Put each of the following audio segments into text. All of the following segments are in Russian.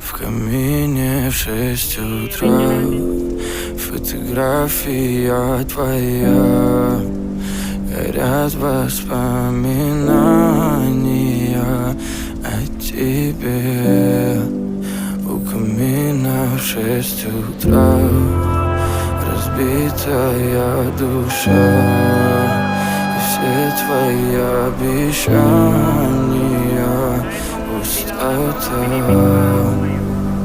В камине в 6 утра фотография твоя. Горят воспоминания о тебе. У камина в 6 утра разбитая душа. И все твои обещания пустота.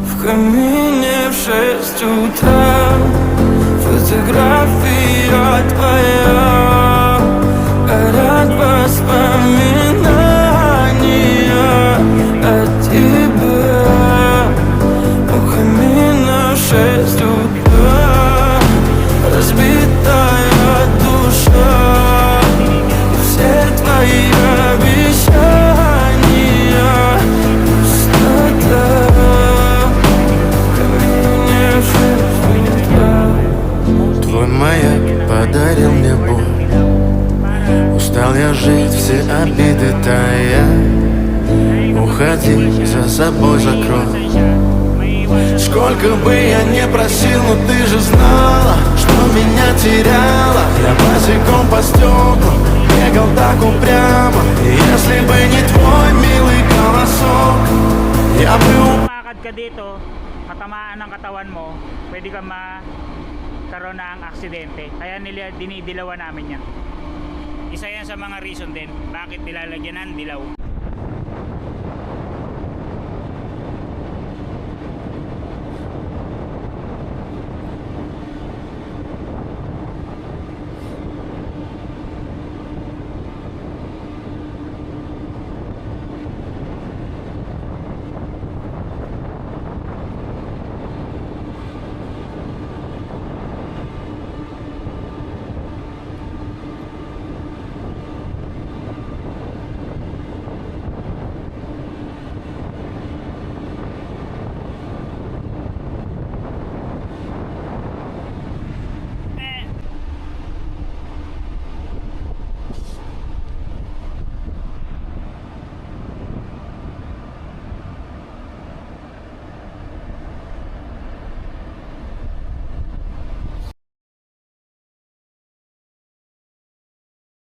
В камине в 6 утра фотография твоя. Горят воспоминания о тебе. У камина в 6 утра разбитая душа. И все твои обещания пустота. В камине в 6 утра. Твой маяк подарил мне боль. Устал я жить, все обиды тая. Уходи, за собой закрой. Сколько бы я не просил, но ты же знала, что меня теряла. Я босиком по стеклам бегал так упрямо. И если бы не твой милый голосок, я бы Pakad ka dito, matamaan ang katawan mo, pwede ka magkaroon ng aksidente. Kaya dinidilawan namin yan. Isa yan sa mga reason din bakit nilalagyan ng dilaw.